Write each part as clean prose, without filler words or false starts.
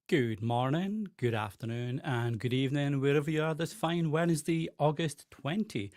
Good morning, good afternoon, and good evening, wherever you are this fine Wednesday, August 20.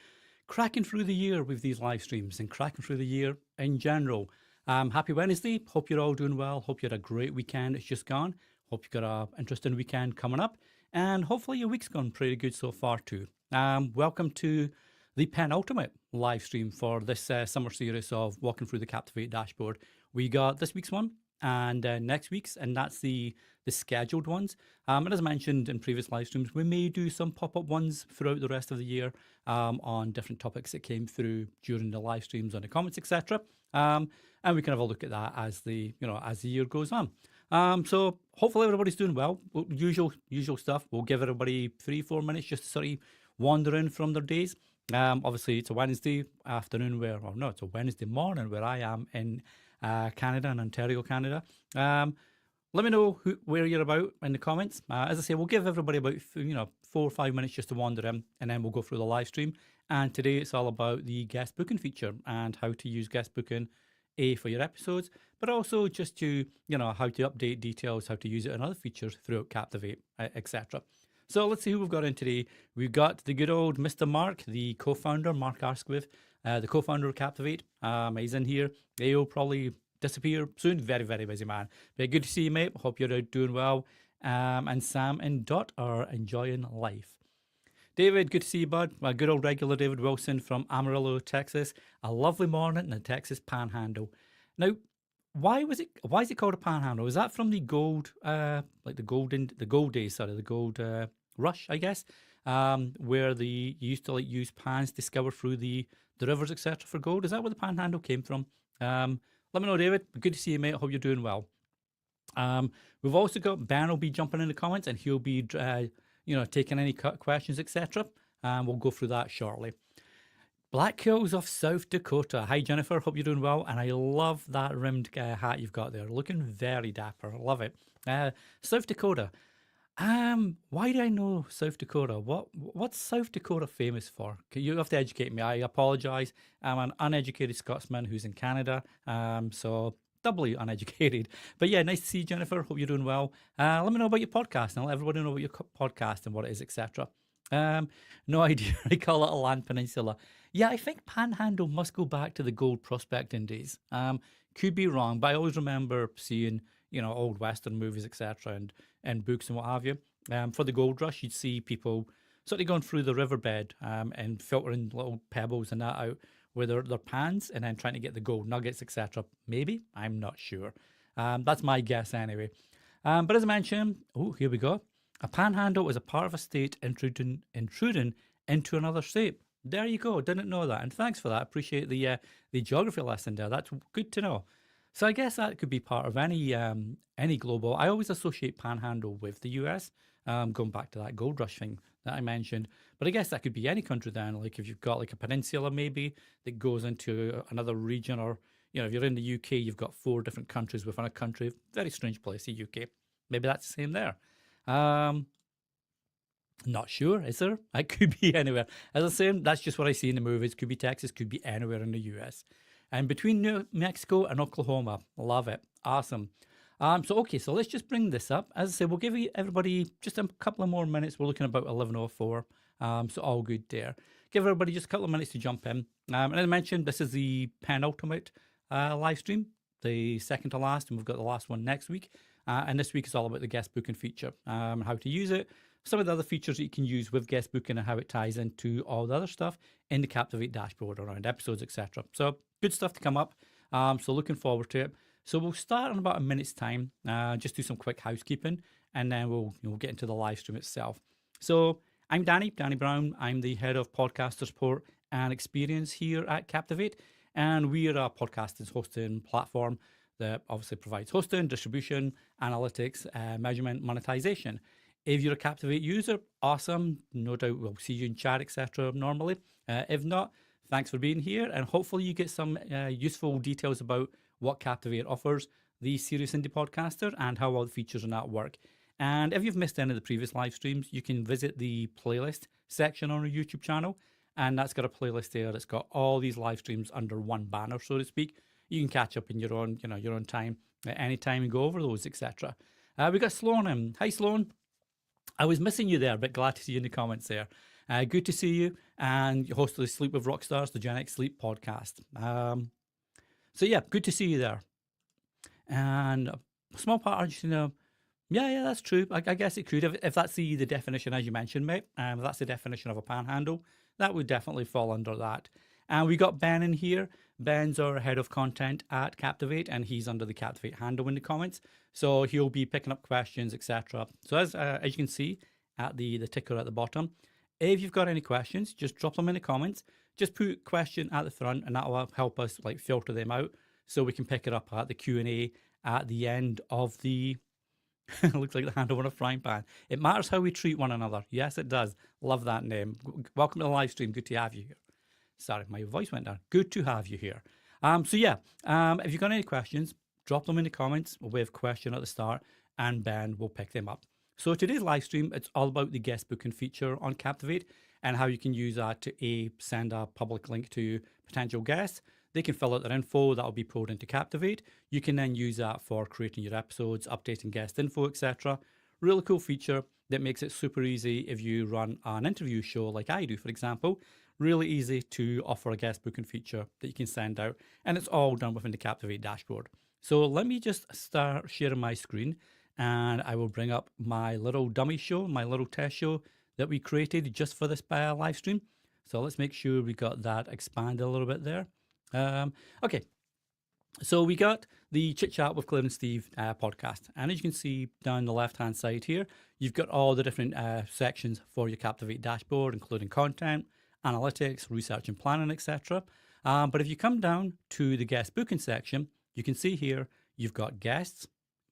Cracking through the year with these live streams and cracking through the year in general. Happy Wednesday. Hope you're all doing well. Hope you had a great weekend. It's just gone. Hope you've got an interesting weekend coming up. And hopefully your week's gone pretty good so far too. Welcome to the penultimate live stream for this summer series of walking through the Captivate dashboard. We got this week's one and next week's, and that's the scheduled ones. And as I mentioned in previous live streams, we may do some pop-up ones throughout the rest of the year on different topics that came through during the live streams, on the comments, etc. And we can have a look at that as the year goes on. So hopefully everybody's doing well. Usual stuff. We'll give everybody 3-4 minutes just to sort of wander in from their days. Obviously it's a Wednesday afternoon it's a Wednesday morning where I am in Canada, in Ontario, Canada. Let me know where you're about in the comments. As I say, we'll give everybody about 4 or 5 minutes just to wander in, and then we'll go through the live stream. And today it's all about the guest booking feature and how to use guest booking for your episodes, but also just to how to update details, how to use it in other features throughout Captivate, etc. So let's see who we've got in today. We've got the good old Mr. Mark, the co-founder, Mark Arsquith, the co-founder of Captivate. He's in here. He'll probably disappear soon. Very, very busy man. But good to see you, mate. Hope you're doing well. And Sam and Dot are enjoying life. David, good to see you, bud. My good old regular David Wilson from Amarillo, Texas. A lovely morning in the Texas Panhandle. Now, why is it called a panhandle? Is that from the gold, the gold days, the gold rush, I guess, where you used to use pans to scour through the rivers, etc. for gold? Is that where the panhandle came from? Let me know, David. Good to see you, mate. Hope you're doing well. We've also got Ben will be jumping in the comments, and he'll be taking any questions, etc. We'll go through that shortly. Black Hills of South Dakota. Hi, Jennifer. Hope you're doing well. And I love that rimmed hat you've got there. Looking very dapper. Love it. South Dakota. Why do I know South Dakota? What's South Dakota famous for? You have to educate me. I apologize. I'm an uneducated Scotsman who's in Canada. So doubly uneducated. But yeah, nice to see you, Jennifer. Hope you're doing well. Let me know about your podcast, and I'll let everybody know about your podcast and what it is, etc. No idea. I call it a land peninsula. Yeah, I think Panhandle must go back to the gold prospecting days. Could be wrong, but I always remember seeing, old Western movies, etc., and books and what have you. For the gold rush, you'd see people sort of going through the riverbed and filtering little pebbles and that out with their pans and then trying to get the gold nuggets, etc. Maybe, I'm not sure. That's my guess anyway. But as I mentioned, here we go. A panhandle is a part of a state intruding into another state. There you go. Didn't know that. And thanks for that. Appreciate the geography lesson there. That's good to know. So I guess that could be part of any global. I always associate panhandle with the US, going back to that gold rush thing that I mentioned. But I guess that could be any country then. Like if you've got like a peninsula maybe that goes into another region, or if you're in the UK, you've got 4 different countries within a country. Very strange place, the UK. Maybe that's the same there. Not sure, is there? It could be anywhere. As I say, that's just what I see in the movies. Could be Texas, could be anywhere in the US. And between New Mexico and Oklahoma. Love it. Awesome. So let's just bring this up. As I say, we'll give everybody just a couple of more minutes. We're looking about 11:04. So all good there. Give everybody just a couple of minutes to jump in. And as I mentioned, this is the penultimate live stream, the second to last, and we've got the last one next week. And this week is all about the guest booking feature, how to use it, some of the other features that you can use with guest booking, and how it ties into all the other stuff in the Captivate dashboard around episodes, etc. So good stuff to come up. So looking forward to it. So we'll start in about a minute's time, just do some quick housekeeping, and then we'll get into the live stream itself. So I'm Danny Brown. I'm the head of podcaster support and experience here at Captivate, and we are a podcasting hosting platform that obviously provides hosting, distribution, analytics, measurement, monetization. If you're a Captivate user, awesome. No doubt we'll see you in chat, etc. normally. If not, thanks for being here, and hopefully you get some useful details about what Captivate offers, the Serious Indie Podcaster, and how all the features and that work. And if you've missed any of the previous live streams, you can visit the playlist section on our YouTube channel, and that's got a playlist there that's got all these live streams under one banner, so to speak. You can catch up in your own time at any time and go over those, etc. We got Sloan in. Hi, Sloan. I was missing you there, but glad to see you in the comments there. Good to see you, and your host of the Sleep with Rockstars, the Gen X Sleep podcast. So yeah, good to see you there. And a small part of Argentina. Yeah, that's true. I guess it could, if that's the definition as you mentioned, mate. If that's the definition of a panhandle, that would definitely fall under that. And we got Ben in here. Ben's our head of content at Captivate, and he's under the Captivate handle in the comments. So he'll be picking up questions, etc. So as you can see at the ticker at the bottom, if you've got any questions, just drop them in the comments. Just put question at the front, and that will help us like filter them out, so we can pick it up at the Q&A at the end of the. It looks like the handle on a frying pan. It matters how we treat one another. Yes, it does. Love that name. Welcome to the live stream. Good to have you here. Sorry, my voice went down. Good to have you here. So yeah, if you've got any questions, drop them in the comments with a question at the start, and Ben will pick them up. So today's live stream, it's all about the guest booking feature on Captivate and how you can use that to send a public link to potential guests. They can fill out their info, that'll be poured into Captivate. You can then use that for creating your episodes, updating guest info, etc. Really cool feature that makes it super easy if you run an interview show like I do, for example. Really easy to offer a guest booking feature that you can send out, and it's all done within the Captivate dashboard. So let me just start sharing my screen, and I will bring up my little dummy show, my little test show that we created just for this live stream. So let's make sure we got that expanded a little bit there. Okay, so we got the Chit Chat with Claire and Steve podcast. And as you can see down the left-hand side here, you've got all the different sections for your Captivate dashboard, including content, analytics, research and planning, etc. But if you come down to the guest booking section, you can see here you've got guests,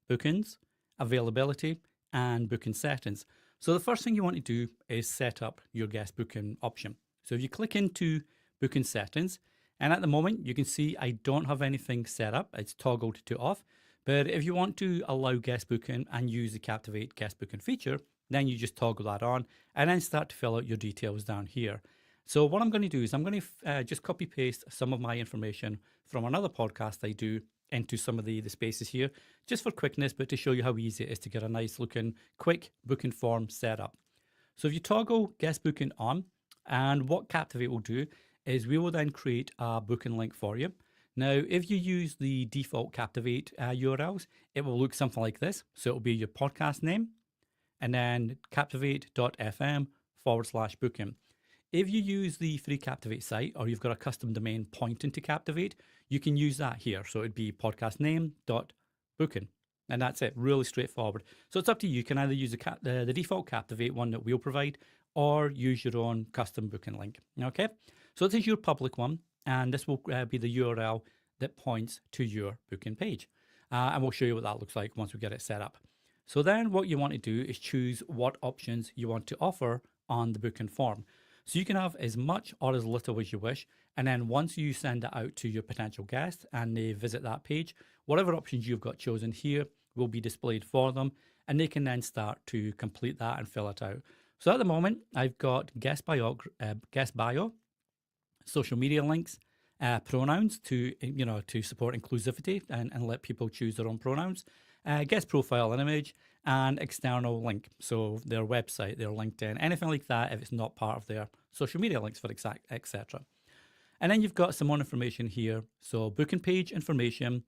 bookings, availability, and booking settings. So the first thing you want to do is set up your guest booking option. So if you click into booking settings, and at the moment, you can see I don't have anything set up. It's toggled to off. But if you want to allow guest booking and use the Captivate guest booking feature, then you just toggle that on and then start to fill out your details down here. So what I'm going to do is I'm going to just copy paste some of my information from another podcast I do into some of the spaces here, just for quickness, but to show you how easy it is to get a nice looking quick booking form set up. So if you toggle guest booking on, and what Captivate will do is we will then create a booking link for you. Now, if you use the default Captivate URLs, it will look something like this. So it'll be your podcast name and then captivate.fm/booking. If you use the free Captivate site, or you've got a custom domain pointing to Captivate, you can use that here. So it'd be podcastname.booking. And that's it, really straightforward. So it's up to you. You can either use the default Captivate one that we'll provide, or use your own custom booking link. Okay, so this is your public one, and this will be the URL that points to your booking page. And we'll show you what that looks like once we get it set up. So then what you want to do is choose what options you want to offer on the booking form. So you can have as much or as little as you wish. And then once you send it out to your potential guest and they visit that page, whatever options you've got chosen here will be displayed for them, and they can then start to complete that and fill it out. So at the moment, I've got guest bio, social media links, pronouns to support inclusivity and let people choose their own pronouns, guest profile and image, and external link. So their website, their LinkedIn, anything like that if it's not part of their social media links, for etc. And then you've got some more information here. So booking page information,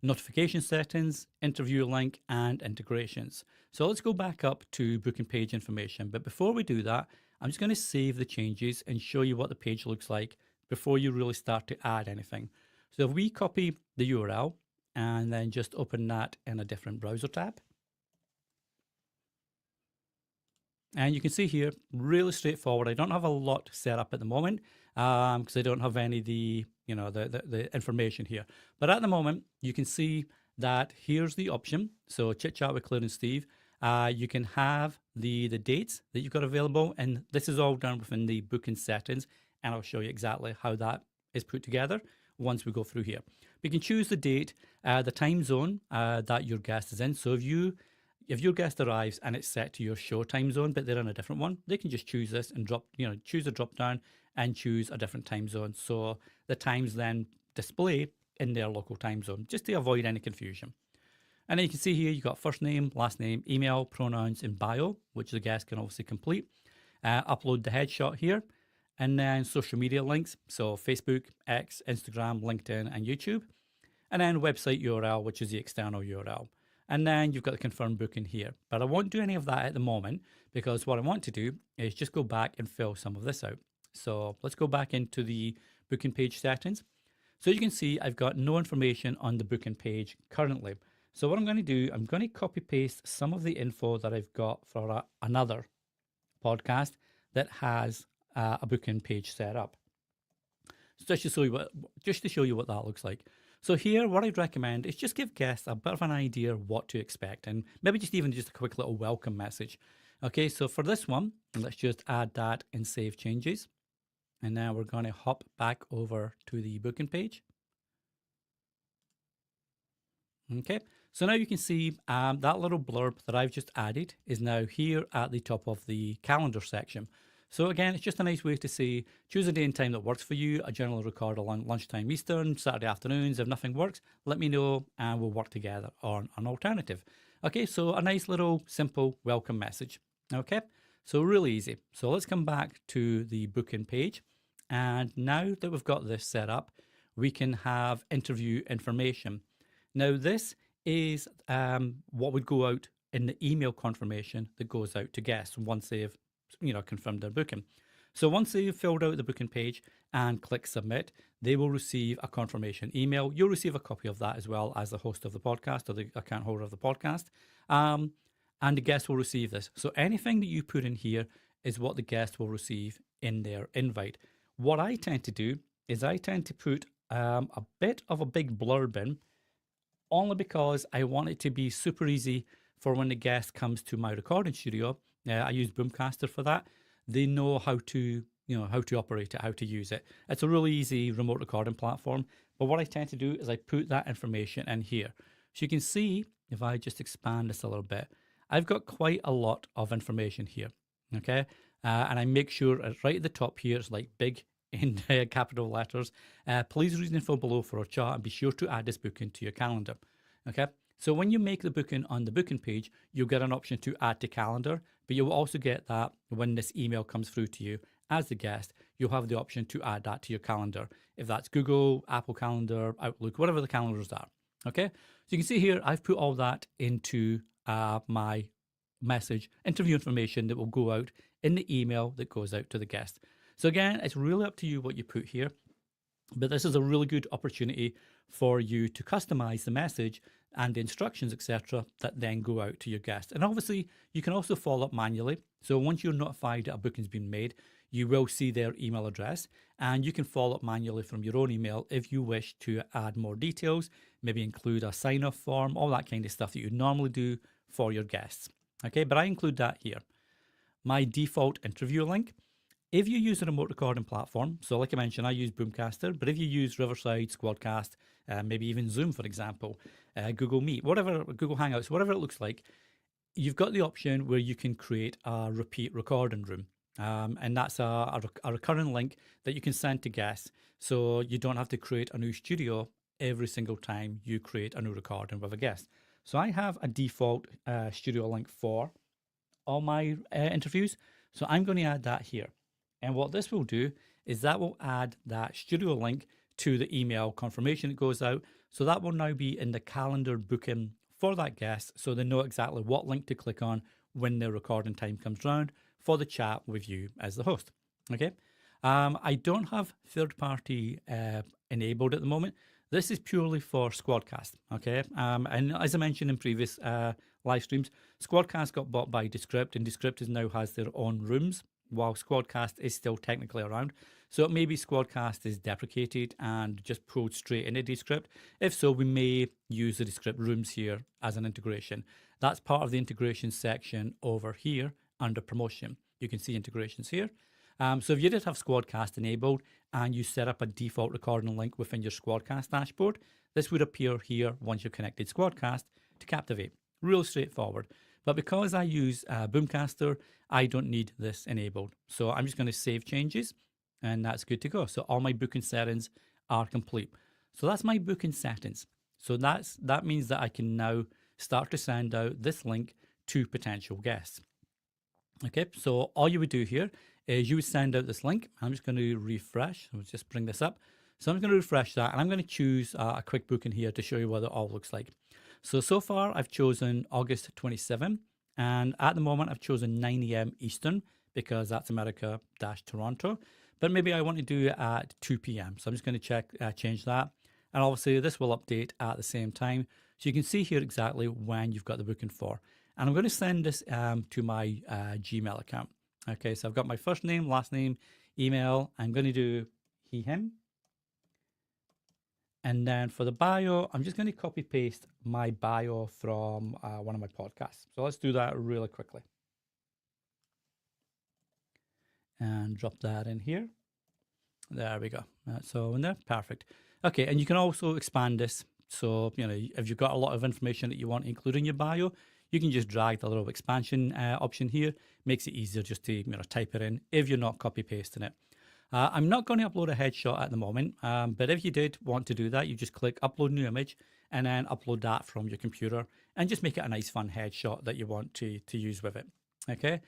notification settings, interview link, and integrations. So let's go back up to booking page information. But before we do that, I'm just going to save the changes and show you what the page looks like before you really start to add anything. So if we copy the URL and then just open that in a different browser tab. And you can see here, really straightforward. I don't have a lot set up at the moment because I don't have any of the information here. But at the moment, you can see that here's the option. So Chit Chat with Claire and Steve. You can have the dates that you've got available, and this is all done within the booking settings, and I'll show you exactly how that is put together once we go through here. You can choose the date, the time zone that your guest is in. So if your guest arrives and it's set to your show time zone, but they're in a different one, they can just choose this and choose the drop down and choose a different time zone. So the times then display in their local time zone, just to avoid any confusion. And then you can see here, you've got first name, last name, email, pronouns, and bio, which the guest can obviously complete. Upload the headshot here, and then social media links. So Facebook, X, Instagram, LinkedIn, and YouTube. And then website URL, which is the external URL. And then you've got the confirm booking here. But I won't do any of that at the moment because what I want to do is just go back and fill some of this out. So let's go back into the booking page settings. So you can see I've got no information on the booking page currently. So what I'm going to do, I'm going to copy paste some of the info that I've got for another podcast that has a booking page set up. So just to show you what that looks like. So here, what I'd recommend is just give guests a bit of an idea of what to expect, and maybe just a quick little welcome message. Okay, so for this one, let's just add that and save changes. And now we're going to hop back over to the booking page. Okay, so now you can see that little blurb that I've just added is now here at the top of the calendar section. So again, it's just a nice way to say, choose a day and time that works for you. I generally record along lunchtime Eastern, Saturday afternoons. If nothing works, let me know and we'll work together on an alternative. Okay, so a nice little simple welcome message. Okay, so really easy. So let's come back to the booking page. And now that we've got this set up, we can have interview information. Now this is what would go out in the email confirmation that goes out to guests once they've confirmed their booking. So once they've filled out the booking page and click submit, they will receive a confirmation email. You'll receive a copy of that as well as the host of the podcast or the account holder of the podcast. And the guest will receive this. So anything that you put in here is what the guest will receive in their invite. What I tend to do is I tend to put a bit of a big blurb in, only because I want it to be super easy for when the guest comes to my recording studio. I use Boomcaster for that. They know how to operate it, how to use it. It's a really easy remote recording platform. But what I tend to do is I put that information in here. So you can see, if I just expand this a little bit, I've got quite a lot of information here. Okay. And I make sure it's right at the top here, it's like big in capital letters. Please read the info below for our chat and be sure to add this booking to your calendar. Okay. So when you make the booking on the booking page, you'll get an option to add to calendar, but you'll also get that when this email comes through to you as the guest, you'll have the option to add that to your calendar. If that's Google, Apple Calendar, Outlook, whatever the calendars are. Okay. So you can see here, I've put all that into my message, interview information that will go out in the email that goes out to the guest. So again, it's really up to you what you put here, but this is a really good opportunity for you to customize the message and the instructions, etc., that then go out to your guest. And obviously, you can also follow up manually. So once you're notified that a booking's been made, you will see their email address, and you can follow up manually from your own email if you wish to add more details, maybe include a sign-off form, all that kind of stuff that you normally do for your guests. Okay, but I include that here. My default interview link. If you use a remote recording platform, so like I mentioned, I use Boomcaster, but if you use Riverside, Squadcast, maybe even Zoom, for example, Google Meet, whatever, Google Hangouts, whatever it looks like, you've got the option where you can create a repeat recording room. And that's a recurring link that you can send to guests. So you don't have to create a new studio every single time you create a new recording with a guest. So I have a default studio link for all my interviews. So I'm going to add that here. And what this will do is that will add that studio link to the email confirmation that goes out. So that will now be in the calendar booking for that guest, so they know exactly what link to click on when their recording time comes round for the chat with you as the host. Okay. I don't have third party enabled at the moment. This is purely for Squadcast. Okay. And as I mentioned in previous live streams, Squadcast got bought by Descript, and Descript now has their own rooms, while Squadcast is still technically around. So maybe Squadcast is deprecated and just pulled straight into Descript. If so, we may use the Descript rooms here as an integration. That's part of the integration section over here under promotion. You can see integrations here. So if you did have Squadcast enabled and you set up a default recording link within your Squadcast dashboard, this would appear here once you've connected Squadcast to Captivate. Real straightforward. But because I use Boomcaster, I don't need this enabled. So I'm just going to save changes, and that's good to go. So all my booking settings are complete. So that's my booking settings. So that means that I can now start to send out this link to potential guests. Okay, so all you would do here is you would send out this link. I'm just going to refresh. Let's just bring this up. So I'm going to refresh that, and I'm going to choose a quick booking here to show you what it all looks like. So far I've chosen August 27, and at the moment I've chosen 9 a.m. Eastern because that's America-Toronto. But maybe I want to do it at 2 p.m. So I'm just going to change that. And obviously this will update at the same time. So you can see here exactly when you've got the booking for. And I'm going to send this to my Gmail account. Okay, so I've got my first name, last name, email. I'm going to do he, him. And then for the bio, I'm just going to copy paste my bio from one of my podcasts. So let's do that really quickly. And drop that in here. There we go. So in there, perfect. Okay, and you can also expand this. So, if you've got a lot of information that you want to include in your bio, you can just drag the little expansion option here. Makes it easier just to type it in if you're not copy pasting it. I'm not going to upload a headshot at the moment, but if you did want to do that, you just click upload new image and then upload that from your computer and just make it a nice fun headshot that you want to use with it. Okay.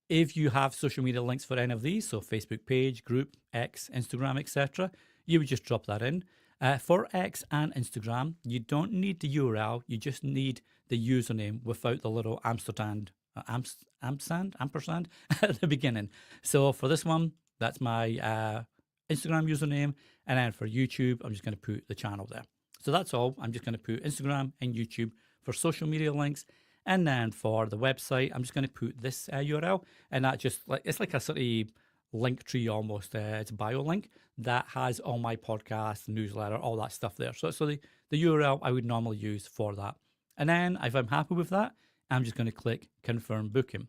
If you have social media links for any of these, so Facebook page, group, X, Instagram, etc., you would just drop that in. For X and Instagram, you don't need the URL, you just need the username without the little ampersand at the beginning. So for this one, that's my Instagram username. And then for YouTube, I'm just going to put the channel there. So that's all. I'm just going to put Instagram and YouTube for social media links. And then for the website, I'm just going to put this URL. And that just it's like a sort of link tree almost. It's a bio link that has all my podcasts, newsletter, all that stuff there. So the URL I would normally use for that. And then if I'm happy with that, I'm just going to click confirm booking.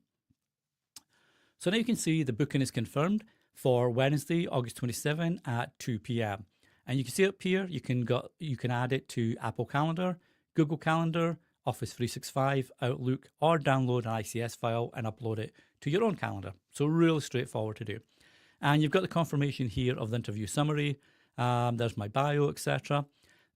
So now you can see the booking is confirmed for Wednesday, August 27 at 2 p.m. And you can see up here, you can add it to Apple Calendar, Google Calendar, Office 365, Outlook, or download an ICS file and upload it to your own calendar. So really straightforward to do. And you've got the confirmation here of the interview summary. There's my bio, etc.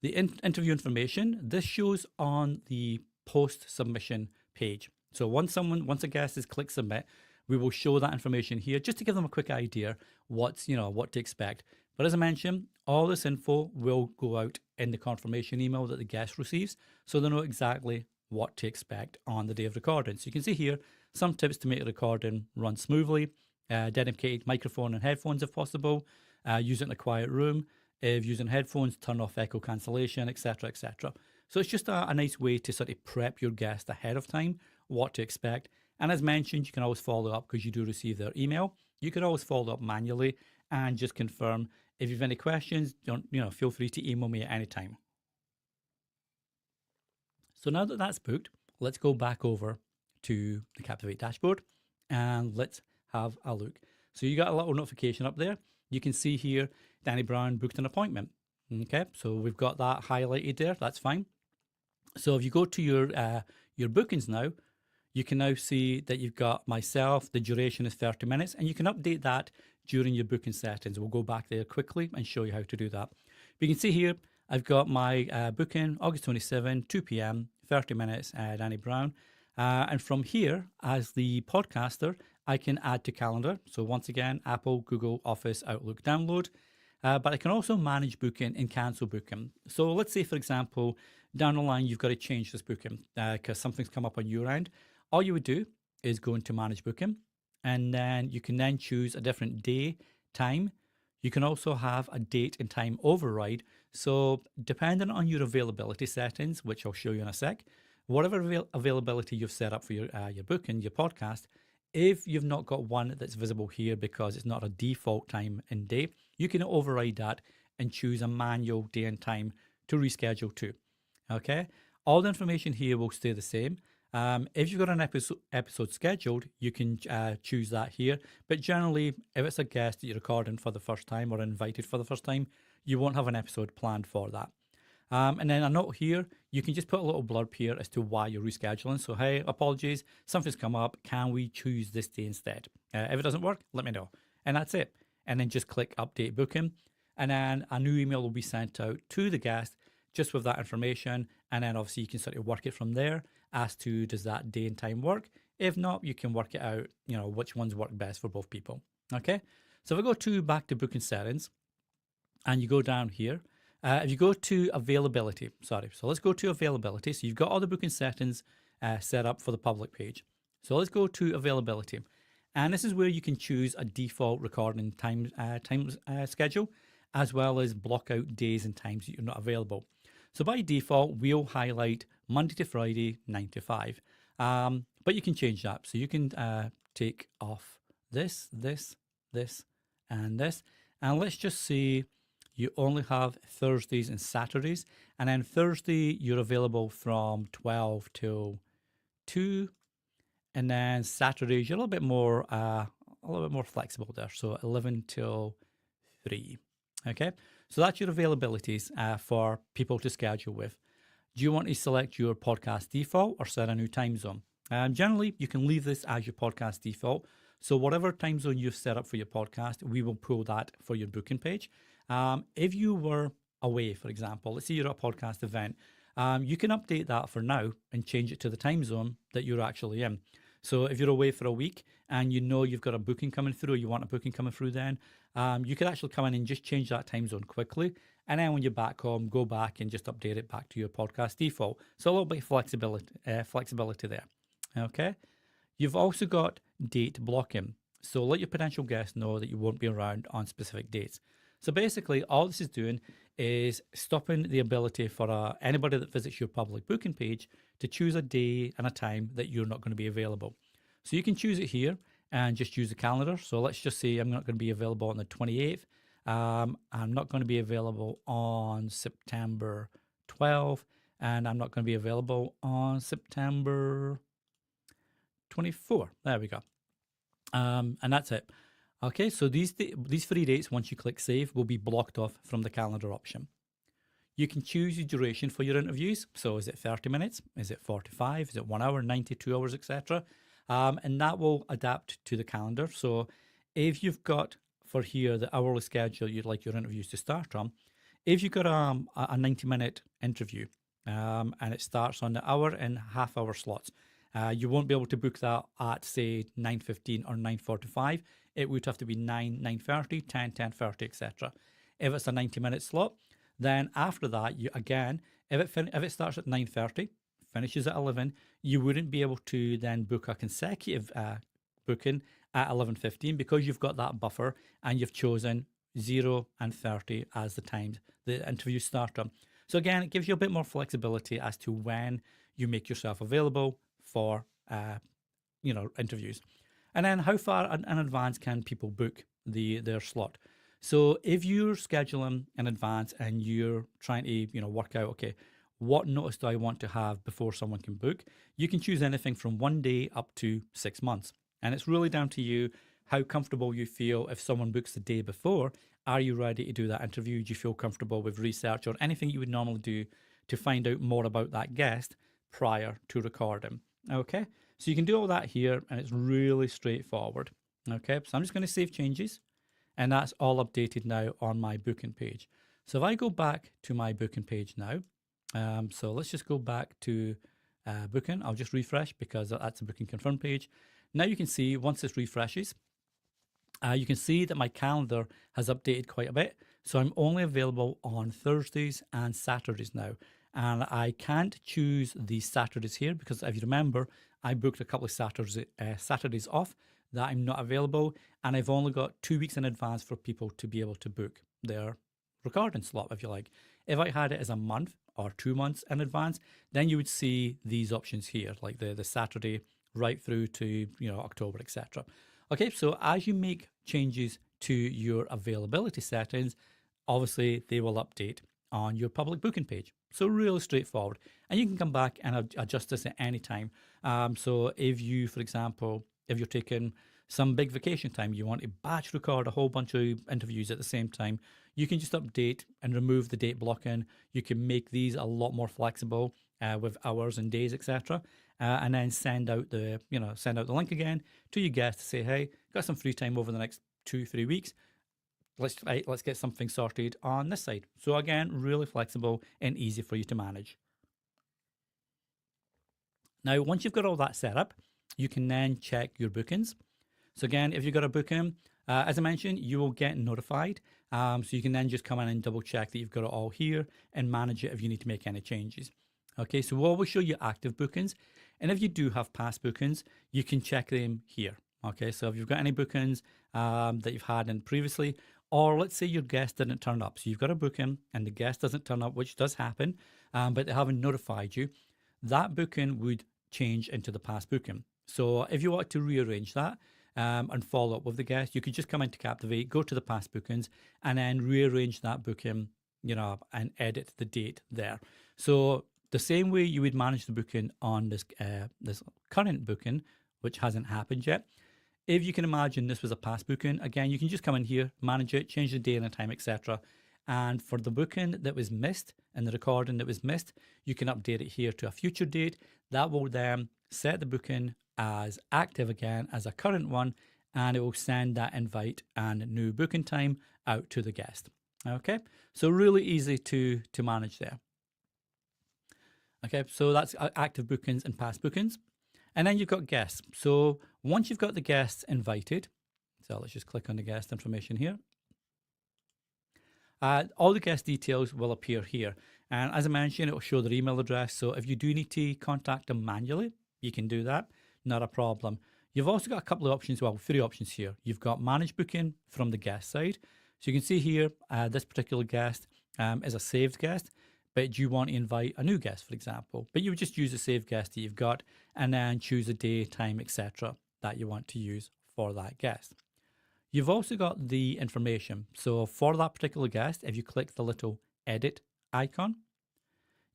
The interview information, this shows on the post submission page. So once a guest has clicked submit, we will show that information here just to give them a quick idea what to expect. But as I mentioned, all this info will go out in the confirmation email that the guest receives, so they know exactly what to expect on the day of recording. So you can see here some tips to make the recording run smoothly. Dedicated microphone and headphones if possible. Use it in a quiet room. If using headphones, turn off echo cancellation, etc., etc. So it's just a nice way to sort of prep your guest ahead of time, what to expect. And as mentioned, you can always follow up because you do receive their email. You can always follow up manually and just confirm. If you have any questions, feel free to email me at any time. So now that that's booked, let's go back over to the Captivate dashboard and let's have a look. So you got a little notification up there. You can see here, Danny Brown booked an appointment. Okay, so we've got that highlighted there. That's fine. So if you go to your bookings now, you can now see that you've got myself, the duration is 30 minutes, and you can update that during your booking settings. We'll go back there quickly and show you how to do that. But you can see here, I've got my booking, August 27, 2 p.m., 30 minutes, Danny Brown. And from here, as the podcaster, I can add to calendar. So once again, Apple, Google, Office, Outlook, download. But I can also manage booking and cancel booking. So let's say, for example, down the line, you've got to change this booking because something's come up on your end. All you would do is go into manage booking, and then you can then choose a different day, time. You can also have a date and time override. So depending on your availability settings, which I'll show you in a sec, whatever availability you've set up for your booking, your podcast, if you've not got one that's visible here because it's not a default time and day, you can override that and choose a manual day and time to reschedule to. Okay, all the information here will stay the same. If you've got an episode scheduled, you can choose that here. But generally, if it's a guest that you're recording for the first time or invited for the first time, you won't have an episode planned for that. And then a note here, you can just put a little blurb here as to why you're rescheduling. So, hey, apologies, something's come up. Can we choose this day instead? If it doesn't work, let me know. And that's it. And then just click update booking. And then a new email will be sent out to the guest just with that information. And then obviously you can sort of work it from there as to does that day and time work. If not, you can work it out, which ones work best for both people. Okay. So if I go to back to booking settings and you go down here, if you go to availability, so let's go to availability. So you've got all the booking settings set up for the public page. So let's go to availability. And this is where you can choose a default recording time schedule, as well as block out days and times that you're not available. So by default, we'll highlight Monday to Friday, 9 to 5. But you can change that. So you can take off this, and this. And let's just say you only have Thursdays and Saturdays. And then Thursday, you're available from 12 till 2. And then Saturdays, you're a little bit more flexible there. So 11 till 3. Okay, so that's your availabilities for people to schedule with. Do you want to select your podcast default or set a new time zone? Generally, you can leave this as your podcast default. So whatever time zone you've set up for your podcast, we will pull that for your booking page. If you were away, for example, let's say you're at a podcast event, you can update that for now and change it to the time zone that you're actually in. So if you're away for a week and you've got a booking coming through, or you want a booking coming through then, you could actually come in and just change that time zone quickly. And then when you're back home, go back and just update it back to your podcast default. So a little bit of flexibility there. Okay. You've also got date blocking. So let your potential guests know that you won't be around on specific dates. So basically, all this is doing is stopping the ability for anybody that visits your public booking page to choose a day and a time that you're not going to be available. So you can choose it here and just use the calendar. So let's just say I'm not going to be available on the 28th. I'm not going to be available on September 12th, and I'm not going to be available on September 24th. There we go. And that's it. Okay, so these 3 dates, once you click save, will be blocked off from the calendar option. You can choose the duration for your interviews. So is it 30 minutes? Is it 45? Is it 1 hour, 92 hours, etc.? And that will adapt to the calendar. So if you've got for here the hourly schedule you'd like your interviews to start on, if you've got a 90-minute interview and it starts on the hour and half-hour slots, you won't be able to book that at, say, 9:15 or 9:45. It would have to be 9, 9:30, 10, 10:30, etc. If it's a 90-minute slot, then after that, if it starts at 9:30, finishes at 11, you wouldn't be able to then book a consecutive booking at 11:15 because you've got that buffer and you've chosen 0 and 30 as the times the interview start on. So again, it gives you a bit more flexibility as to when you make yourself available for interviews. And then how far in advance can people book their slot? So if you're scheduling in advance and you're trying to work out, okay, what notice do I want to have before someone can book, you can choose anything from 1 day up to 6 months. And it's really down to you how comfortable you feel. If someone books the day before, are you ready to do that interview? Do you feel comfortable with research or anything you would normally do to find out more about that guest prior to recording? Okay, so you can do all that here and it's really straightforward. Okay, so I'm just going to save changes and that's all updated now on my booking page. So if I go back to my booking page now, so let's just go back to booking. I'll just refresh because that's a booking confirmed page. Now you can see once this refreshes, you can see that my calendar has updated quite a bit. So I'm only available on Thursdays and Saturdays now. And I can't choose the Saturdays here because if you remember, I booked a couple of Saturdays off that I'm not available. And I've only got 2 weeks in advance for people to be able to book their recording slot, if you like. If I had it as a month or 2 months in advance, then you would see these options here, like the Saturday right through to October, etc. Okay, so as you make changes to your availability settings, obviously they will update on your public booking page. So really straightforward. And you can come back and adjust this at any time. So if you, for example, if you're taking some big vacation time, you want to batch record a whole bunch of interviews at the same time, you can just update and remove the date blocking. You can make these a lot more flexible with hours and days, etc. And then send out the link again to your guests to say, hey, got some free time over the next 2-3 weeks. Let's get something sorted on this side. So again, really flexible and easy for you to manage. Now, once you've got all that set up, you can then check your bookings. So again, if you've got a booking, as I mentioned, you will get notified. So you can then just come in and double check that you've got it all here and manage it if you need to make any changes. Okay, so we'll always show you active bookings. And if you do have past bookings, you can check them here. Okay, so if you've got any bookings that you've had in previously, or let's say your guest didn't turn up. So you've got a booking and the guest doesn't turn up, which does happen, but they haven't notified you. That booking would change into the past booking. So if you want to rearrange that and follow up with the guest, you could just come into Captivate, go to the past bookings, and then rearrange that booking, and edit the date there. So the same way you would manage the booking on this current booking, which hasn't happened yet. If you can imagine this was a past booking, again, you can just come in here, manage it, change the day and the time, etc. And for the booking that was missed and the recording that was missed, you can update it here to a future date. That will then set the booking as active again as a current one, and it will send that invite and new booking time out to the guest. Okay, so really easy to manage there. Okay, so that's active bookings and past bookings. And then you've got guests. So once you've got the guests invited, so let's just click on the guest information here. All the guest details will appear here. And as I mentioned, it will show their email address. So if you do need to contact them manually, you can do that. Not a problem. You've also got a couple of options, well, 3 options here. You've got manage booking from the guest side. So you can see here, this particular guest is a saved guest, but do you want to invite a new guest, for example? But you would just use the saved guest that you've got and then choose a day, time, etc. that you want to use for that guest. You've also got the information. So for that particular guest, if you click the little edit icon,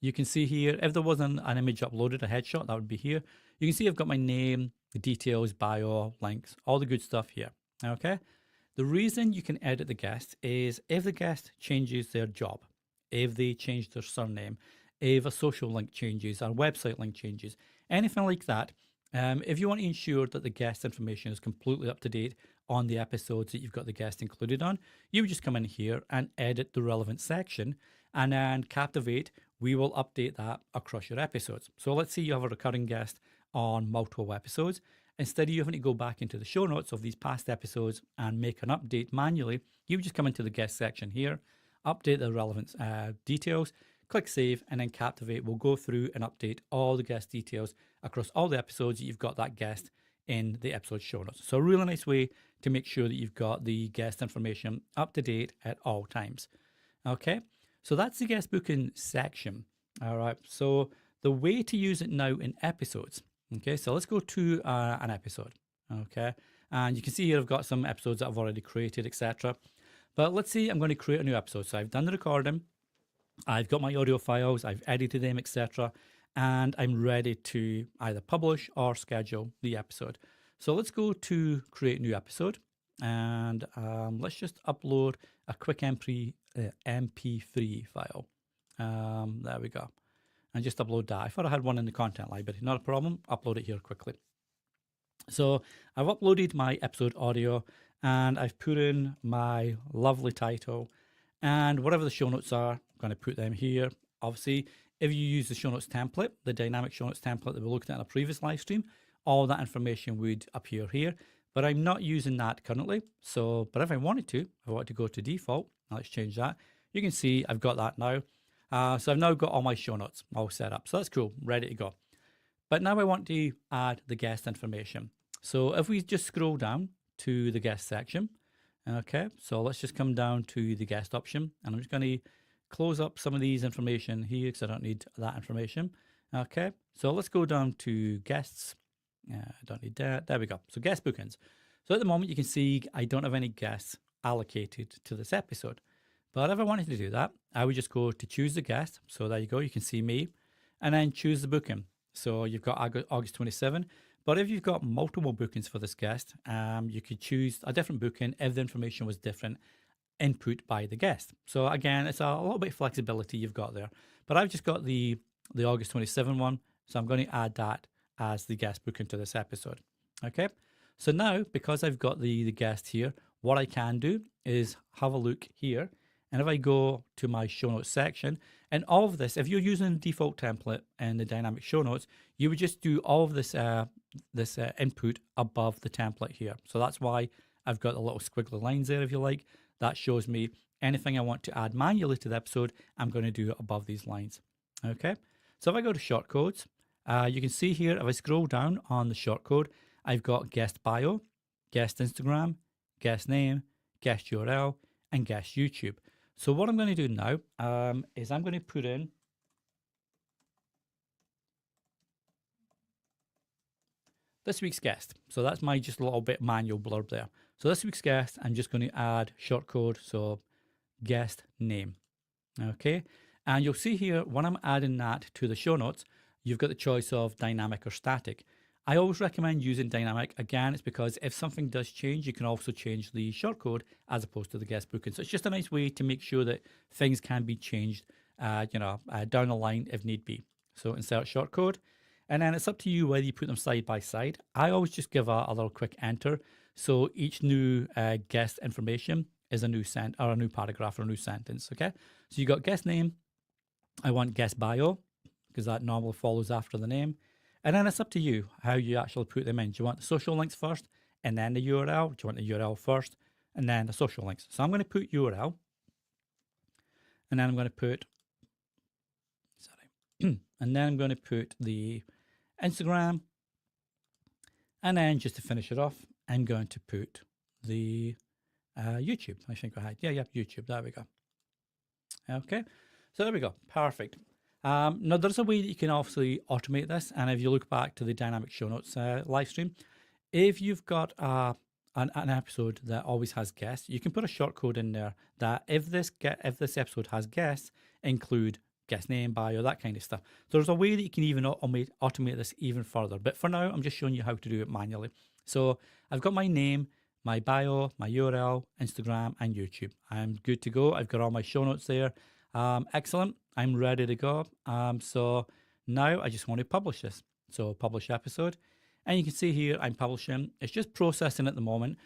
you can see here, if there wasn't an image uploaded, a headshot, that would be here. You can see I've got my name, the details, bio, links, all the good stuff here. Okay. The reason you can edit the guest is if the guest changes their job, if they change their surname, if a social link changes, or website link changes, anything like that. If you want to ensure that the guest information is completely up to date on the episodes that you've got the guest included on, you would just come in here and edit the relevant section, and then Captivate, we will update that across your episodes. So let's say you have a recurring guest on multiple episodes. Instead of you having to go back into the show notes of these past episodes and make an update manually, you would just come into the guest section here, update the relevant details, click save, and then Captivate will go through and update all the guest details across all the episodes that you've got that guest in the episode show notes. So a really nice way to make sure that you've got the guest information up to date at all times. Okay, so that's the guest booking section. All right, so the way to use it now in episodes. Okay, so let's go to an episode. Okay, and you can see here I've got some episodes that I've already created, etc. But let's say I'm going to create a new episode. So I've done the recording, I've got my audio files, I've edited them, etc. And I'm ready to either publish or schedule the episode. So let's go to create new episode, and let's just upload a quick MP3 file. There we go. And just upload that. I thought I had one in the content library. Not a problem. Upload it here quickly. So I've uploaded my episode audio, and I've put in my lovely title, and whatever the show notes are, I'm going to put them here. Obviously, if you use the show notes template, the dynamic show notes template that we looked at in a previous live stream, all that information would appear here. But I'm not using that currently. So, but if I wanted to, if I wanted to go to default, let's change that. You can see I've got that now. So I've now got all my show notes all set up. So that's cool, ready to go. But now I want to add the guest information. So if we just scroll down to the guest section, okay, so let's just come down to the guest option, and I'm just going to close up some of these information here because I don't need that information. Okay, so let's go down to guests. I don't need that. There we go. So guest bookings. So at the moment you can see I don't have any guests allocated to this episode. But if I wanted to do that, I would just go to choose the guest. So there you go. You can see me, and then choose the booking. So you've got August 27. But if you've got multiple bookings for this guest, you could choose a different booking if the information was different input by the guest. So again, it's a little bit of flexibility you've got there. But I've just got the August 27 one. So I'm going to add that as the guest booking to this episode. Okay. So now, because I've got the guest here, what I can do is have a look here. And if I go to my show notes section, and all of this, if you're using the default template and the dynamic show notes, you would just do all of this input above the template here. So that's why I've got the little squiggly lines there, if you like. That shows me anything I want to add manually to the episode, I'm going to do it above these lines. Okay, so if I go to shortcodes, you can see here, if I scroll down on the shortcode, I've got guest bio, guest Instagram, guest name, guest URL, and guest YouTube. So what I'm going to do now is I'm going to put in this week's guest. So that's my just a little bit manual blurb there. So this week's guest, I'm just going to add shortcode, so guest name. Okay, and you'll see here when I'm adding that to the show notes, you've got the choice of dynamic or static. I always recommend using dynamic. Again, it's because if something does change, you can also change the shortcode as opposed to the guest booking. So it's just a nice way to make sure that things can be changed, down the line if need be. So insert shortcode, and then it's up to you whether you put them side by side. I always just give a little quick enter. So each new guest information is a new a new paragraph or a new sentence. Okay, so you got guest name. I want guest bio because that normally follows after the name. And then it's up to you how you actually put them in. Do you want the social links first and then the URL? Do you want the URL first and then the social links? So I'm going to put URL, and then I'm going to put, and then I'm going to put the Instagram, and then just to finish it off, I'm going to put the YouTube. I think I had, YouTube. There we go. Okay, so there we go. Perfect. Now, there's a way that you can obviously automate this. And if you look back to the dynamic show notes live stream, if you've got an episode that always has guests, you can put a shortcode in there that if this episode has guests, include guest name, bio, that kind of stuff. So there's a way that you can even automate this even further. But for now, I'm just showing you how to do it manually. So I've got my name, my bio, my URL, Instagram, and YouTube. I'm good to go. I've got all my show notes there. Excellent. I'm ready to go. So now I just want to publish this. So publish episode. And you can see here I'm publishing. It's just processing at the moment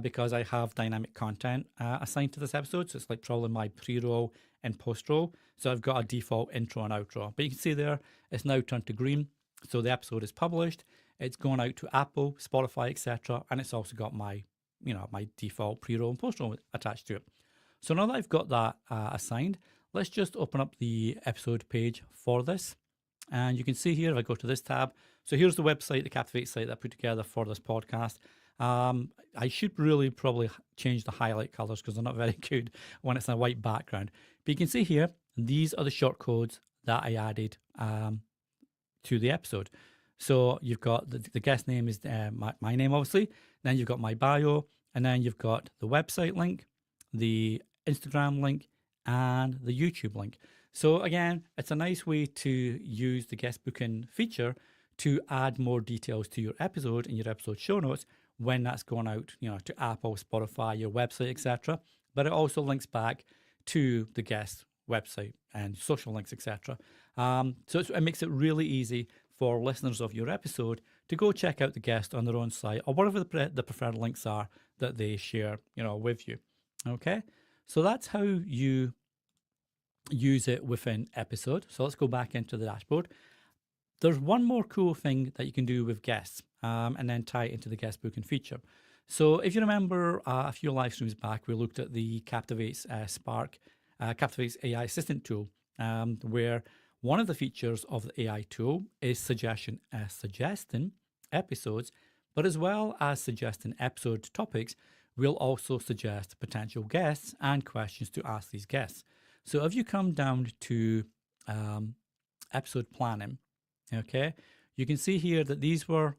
because I have dynamic content assigned to this episode. So it's like trolling my pre-roll and post-roll. So I've got a default intro and outro. But you can see there, it's now turned to green. So the episode is published. It's going out to Apple, Spotify, etc. And it's also got my, my default pre-roll and post-roll attached to it. So now that I've got that assigned, let's just open up the episode page for this. And you can see here, if I go to this tab, so here's the website, the Captivate site that I put together for this podcast. I should really probably change the highlight colors because they're not very good when it's in a white background. But you can see here, these are the shortcodes that I added to the episode. So you've got the guest name is my name, obviously. Then you've got my bio, and then you've got the website link, the Instagram link, and the YouTube link. So again, it's a nice way to use the guest booking feature to add more details to your episode and your episode show notes when that's going out, to Apple, Spotify, your website, etc. But it also links back to the guest website and social links, etc. So it makes it really easy for listeners of your episode to go check out the guest on their own site or whatever the preferred links are that they share, with you. Okay, so that's how you use it within episode. So let's go back into the dashboard. There's one more cool thing that you can do with guests and then tie it into the guest booking feature. So if you remember a few live streams back, we looked at the Captivate's Captivate's AI assistant tool, where one of the features of the AI tool is suggesting episodes, but as well as suggesting episode topics, we'll also suggest potential guests and questions to ask these guests. So if you come down to episode planning, okay, you can see here that these were,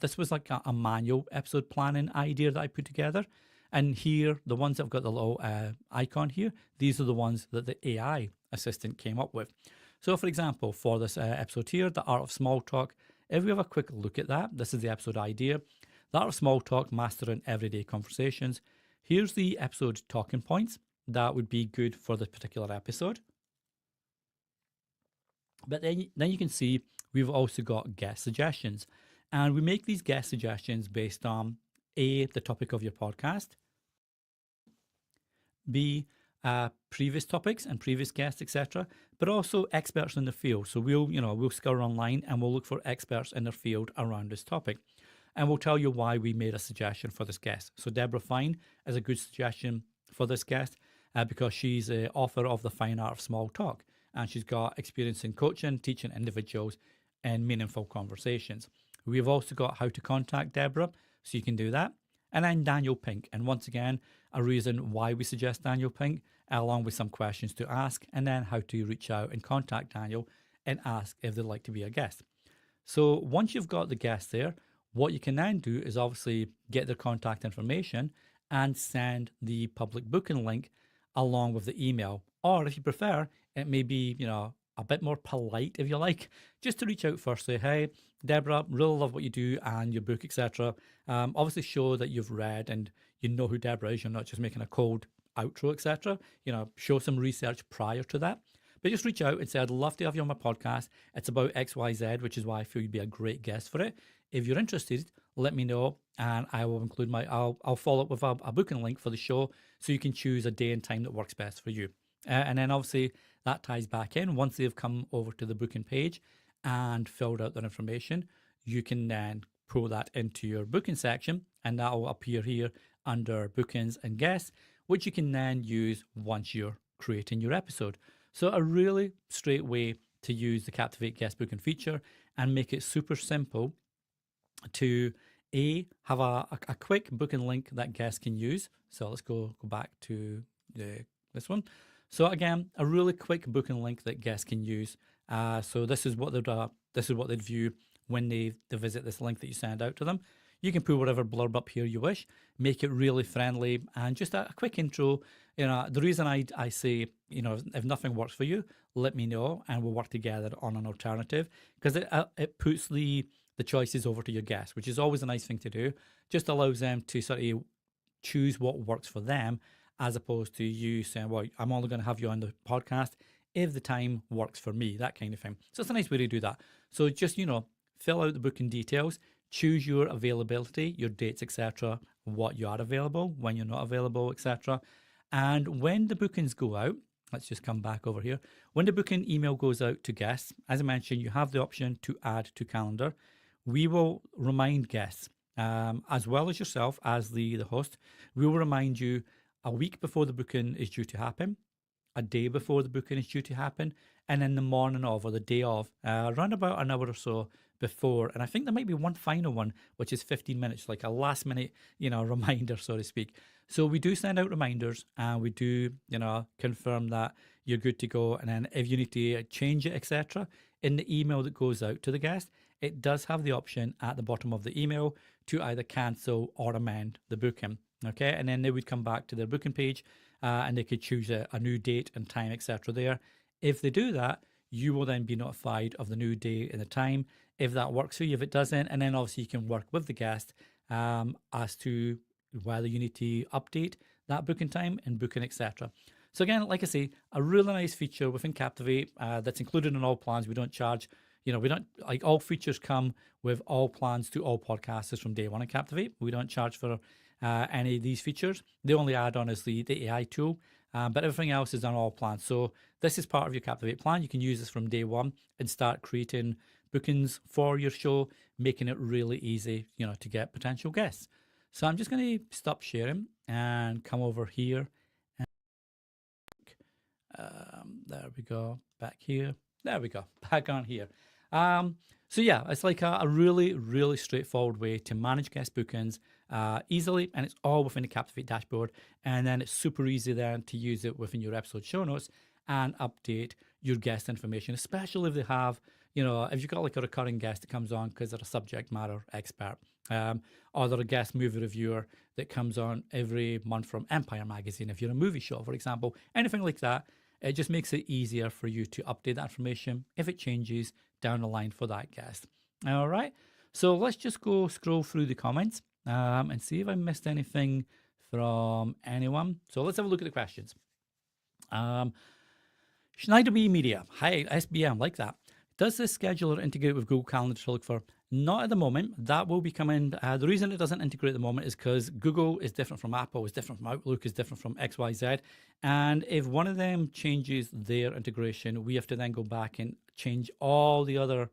this was like a manual episode planning idea that I put together. And here, the ones that have got the little icon here, these are the ones that the AI assistant came up with. So for example, for this episode here, the art of small talk, if we have a quick look at that, this is the episode idea. The art of small talk, mastering everyday conversations. Here's the episode talking points that would be good for this particular episode. But then you can see we've also got guest suggestions. And we make these guest suggestions based on A, the topic of your podcast, B, previous topics and previous guests, etc., but also experts in the field. So we'll scour online and we'll look for experts in their field around this topic. And we'll tell you why we made a suggestion for this guest. So Deborah Fine is a good suggestion for this guest because she's the author of The Fine Art of Small Talk, and she's got experience in coaching, teaching individuals in meaningful conversations. We've also got how to contact Deborah, so you can do that. And then Daniel Pink. And once again, a reason why we suggest Daniel Pink, along with some questions to ask, and then how to reach out and contact Daniel and ask if they'd like to be a guest. So once you've got the guest there, what you can then do is obviously get their contact information and send the public booking link along with the email. Or if you prefer, it may be, a bit more polite, if you like, just to reach out first, say, hey, Deborah, really love what you do and your book, etc. Obviously show that you've read and you know who Deborah is. You're not just making a cold outro, etc. Show some research prior to that. But just reach out and say, I'd love to have you on my podcast. It's about XYZ, which is why I feel you'd be a great guest for it. If you're interested, let me know and I will include I'll follow up with a booking link for the show so you can choose a day and time that works best for you. And then obviously that ties back in. Once they've come over to the booking page and filled out their information, you can then pull that into your booking section and that will appear here under bookings and guests, which you can then use once you're creating your episode. So a really straight way to use the Captivate guest booking feature and make it super simple to have a quick booking link that guests can use. So let's go back to this one. So again, a really quick booking link that guests can use. So this is what they'd view when they visit this link that you send out to them. You can put whatever blurb up here you wish, make it really friendly, and just a quick intro. The reason I say, if nothing works for you, let me know, and we'll work together on an alternative, because it puts the choices over to your guests, which is always a nice thing to do. Just allows them to sort of choose what works for them, as opposed to you saying, well, I'm only going to have you on the podcast if the time works for me, that kind of thing. So it's a nice way to do that. So just, fill out the booking details, choose your availability, your dates, etc., what you are available, when you're not available, etc. And when the bookings go out, let's just come back over here. When the booking email goes out to guests, as I mentioned, you have the option to add to calendar. We will remind guests, as well as yourself as the host. We will remind you a week before the booking is due to happen, a day before the booking is due to happen, and then the morning of or the day of, around about an hour or so before. And I think there might be one final one, which is 15 minutes, like a last minute, reminder, so to speak. So we do send out reminders and we do, confirm that you're good to go. And then if you need to change it, etc., in the email that goes out to the guest, it does have the option at the bottom of the email to either cancel or amend the booking. Okay, and then they would come back to their booking page and they could choose a new date and time, etc. there. If they do that, you will then be notified of the new day and the time, if that works for you. If it doesn't, and then obviously you can work with the guest as to whether you need to update that booking time and booking, etc. So again, like I say, a really nice feature within Captivate that's included in all plans. We don't charge, we don't, like, all features come with all plans to all podcasters from day one in Captivate. We don't charge for any of these features. The only add-on is the AI tool, but everything else is on all plans. So this is part of your Captivate plan. You can use this from day one and start creating bookings for your show, making it really easy, to get potential guests. So I'm just going to stop sharing and come over here. There we go, back here. There we go, back on here. So yeah, it's like a really, really straightforward way to manage guest bookings easily, and it's all within the Captivate dashboard. And then it's super easy then to use it within your episode show notes and update your guest information, especially if they have, if you've got like a recurring guest that comes on because they're a subject matter expert, or they're a guest movie reviewer that comes on every month from Empire Magazine. If you're a movie show, for example, anything like that, it just makes it easier for you to update that information if it changes down the line for that guest. All right. So let's just go scroll through the comments and see if I missed anything from anyone. So let's have a look at the questions. Schneider B Media. Hi, SBM, like that. Does this scheduler integrate with Google Calendar to look for? Not at the moment. That will be coming. The reason it doesn't integrate at the moment is because Google is different from Apple, is different from Outlook, is different from XYZ. And if one of them changes their integration, we have to then go back and change all the other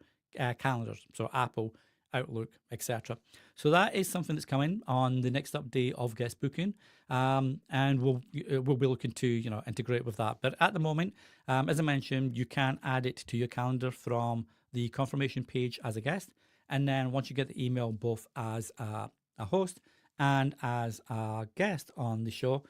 calendars. So Apple, Outlook, etc. So that is something that's coming on the next update of guest booking, and we'll be looking to integrate with that. But at the moment, as I mentioned, you can add it to your calendar from the confirmation page as a guest, and then once you get the email both as a host and as a guest on the show,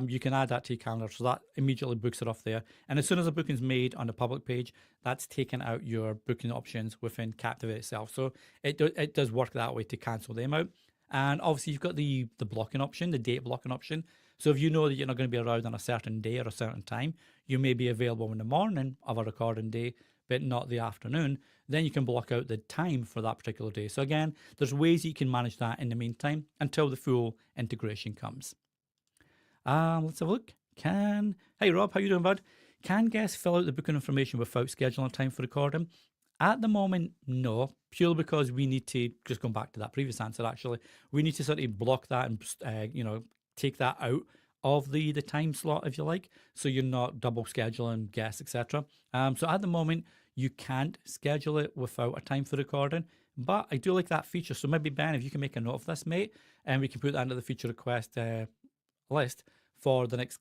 you can add that to your calendar. So that immediately books it off there. And as soon as a booking's made on the public page, that's taken out your booking options within Captivate itself. So it does work that way to cancel them out. And obviously you've got the blocking option, the date blocking option. So if you know that you're not going to be around on a certain day or a certain time, you may be available in the morning of a recording day, but not the afternoon, then you can block out the time for that particular day. So again, there's ways you can manage that in the meantime until the full integration comes. Let's have a look. Hey Rob, how you doing, bud? Can guests fill out the booking information without scheduling time for recording? At the moment, no, purely because we need to, just going back to that previous answer actually, we need to sort of block that and take that out of the time slot, if you like, so you're not double scheduling guests, etc. So at the moment, you can't schedule it without a time for recording, but I do like that feature. So maybe Ben, if you can make a note of this, mate, and we can put that into the feature request list for the next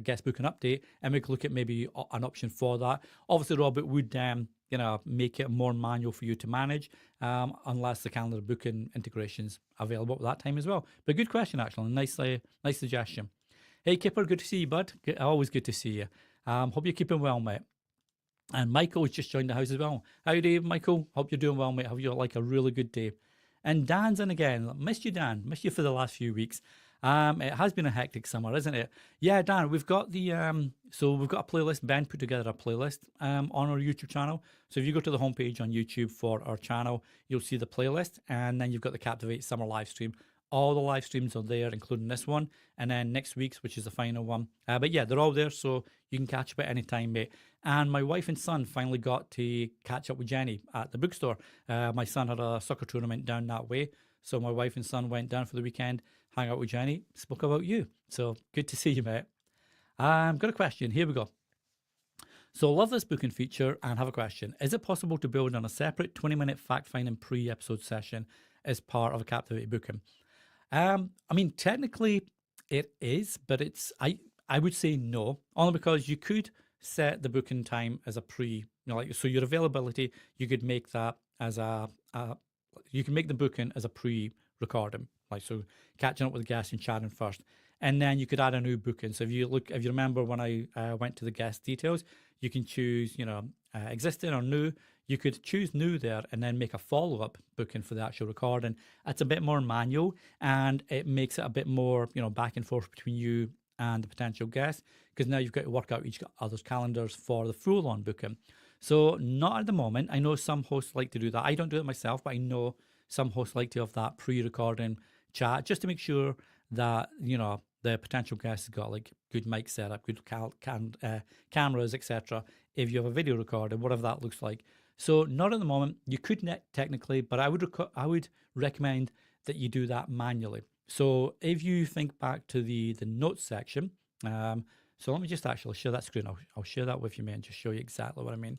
guest booking update, and we could look at maybe an option for that. Obviously, Rob, it would make it more manual for you to manage, unless the calendar booking integrations available at that time as well. But good question, actually. Nice suggestion. Hey, Kipper, good to see you, bud. Always good to see you. Hope you're keeping well, mate. And Michael has just joined the house as well. How are you doing, Michael? Hope you're doing well, mate. Hope you like a really good day. And Dan's in again. Missed you, Dan. Missed you for the last few weeks. It has been a hectic summer, isn't it? Yeah, Dan, we've got we've got a playlist. Ben put together a playlist on our YouTube channel. So if you go to the homepage on YouTube for our channel, you'll see the playlist, and then you've got the Captivate Summer live stream. All the live streams are there, including this one, and then next week's, which is the final one. But yeah, they're all there, so you can catch up at any time, mate. And my wife and son finally got to catch up with Jenny at the bookstore. My son had a soccer tournament down that way, so my wife and son went down for the weekend, hang out with Jenny, spoke about you. So good to see you, mate. Got a question. Here we go. So love this booking feature and have a question. Is it possible to build on a separate 20-minute fact-finding pre-episode session as part of a Captivate booking? I mean, technically it is, but I would say no, only because you could set the booking time as a so your availability, you could make that as you can make the booking as a pre-recording, so catching up with the guests and chatting first, and then you could add a new booking. So if you remember when I went to the guest details, you can choose existing or new. You could choose new there and then make a follow-up booking for the actual recording. It's a bit more manual, and it makes it a bit more back and forth between you and the potential guest, because now you've got to work out each other's calendars for the full-on booking. So not at the moment. I know some hosts like to do that. I don't do it myself, but I know some hosts like to have that pre-recording chat just to make sure that the potential guest has got like good mic setup, good cameras, etc. If you have a video recording, whatever that looks like. So not at the moment. You could technically, but I would recommend that you do that manually. So if you think back to the notes section, so let me just actually share that screen. I'll share that with you, man, just show you exactly what I mean.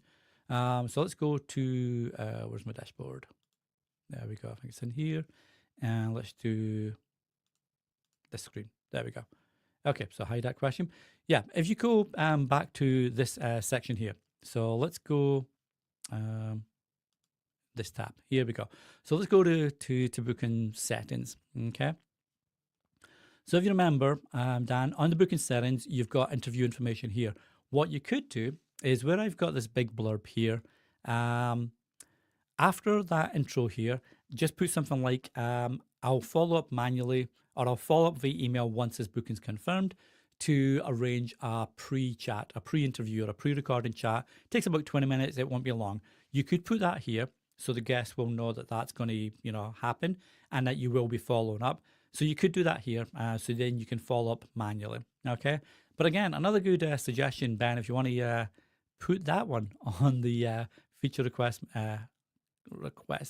So let's go to, where's my dashboard? There we go. I think it's in here. And let's do this screen. There we go. Okay, so hide that question. Yeah, if you go back to this section here. So let's go this tab. Here we go. So let's go to booking settings. Okay. So if you remember, Dan, on the booking settings, you've got interview information here. What you could do is where I've got this big blurb here, after that intro here, just put something like, I'll follow up manually, or I'll follow up via email once this booking's confirmed, to arrange a pre-chat, a pre-interview, or a pre-recording chat. It takes about 20 minutes. It won't be long. You could put that here so the guests will know that that's going to happen and that you will be following up. So you could do that here, so then you can follow up manually, okay? But again, another good suggestion, Ben, if you want to put that one on the feature request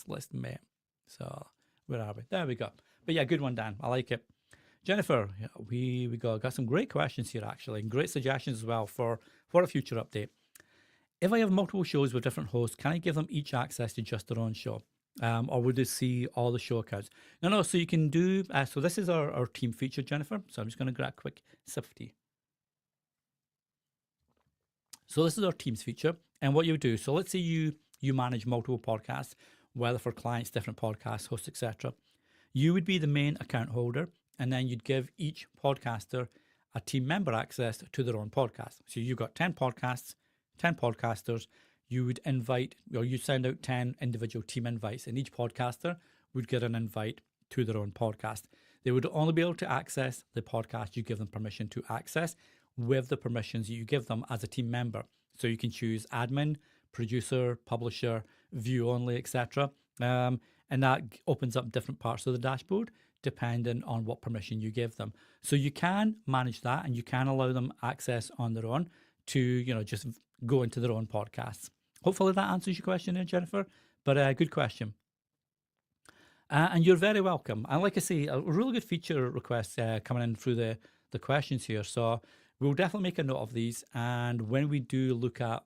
list, mate. So where are we? There we go. But yeah, good one, Dan. I like it. Jennifer, yeah, we got some great questions here actually, and great suggestions as well for a future update. If I have multiple shows with different hosts, can I give them each access to just their own show? Or would they see all the show accounts? No. So you can do, so this is our team feature, Jennifer. So I'm just going to grab a quick sip of tea. So this is our teams feature. And what you do, so let's say you manage multiple podcasts, whether for clients, different podcasts, hosts, etc. You would be the main account holder, and then you'd give each podcaster a team member access to their own podcast. So you've got 10 podcasts, 10 podcasters. You would invite, or you send out 10 individual team invites, and each podcaster would get an invite to their own podcast. They would only be able to access the podcast you give them permission to access with the permissions you give them as a team member. So you can choose admin, producer, publisher, view only, etc. And that opens up different parts of the dashboard depending on what permission you give them. So you can manage that, and you can allow them access on their own to, just go into their own podcasts. Hopefully that answers your question there, Jennifer. But good question. And you're very welcome. And like I say, a really good feature request coming in through the questions here. So we'll definitely make a note of these. And when we do look at,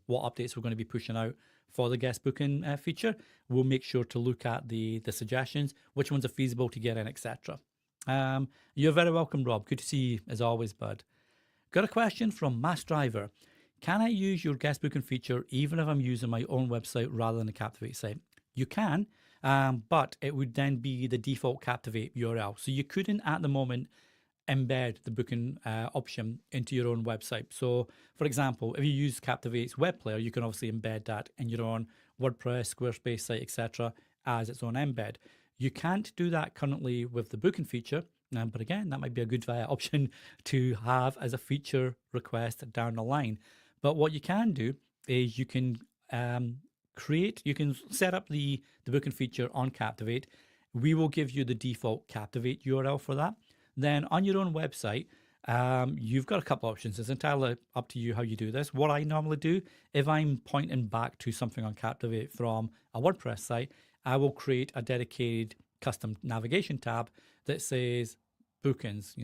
what updates we're going to be pushing out for the guest booking feature, we'll make sure to look at the suggestions, which ones are feasible to get in, etc. You're very welcome, Rob. Good to see you as always, bud. Got a question from Mass Driver. Can I use your guest booking feature even if I'm using my own website rather than a Captivate site? You can, but it would then be the default Captivate URL. So you couldn't at the moment embed the booking option into your own website. So for example, if you use Captivate's web player, you can obviously embed that in your own WordPress, Squarespace site, etc. as its own embed. You can't do that currently with the booking feature. But again, that might be a good option to have as a feature request down the line. But what you can do is you can you can set up the booking feature on Captivate. We will give you the default Captivate URL for that. Then on your own website, you've got a couple options. It's entirely up to you how you do this. What I normally do, if I'm pointing back to something on Captivate from a WordPress site, I will create a dedicated custom navigation tab that says bookings,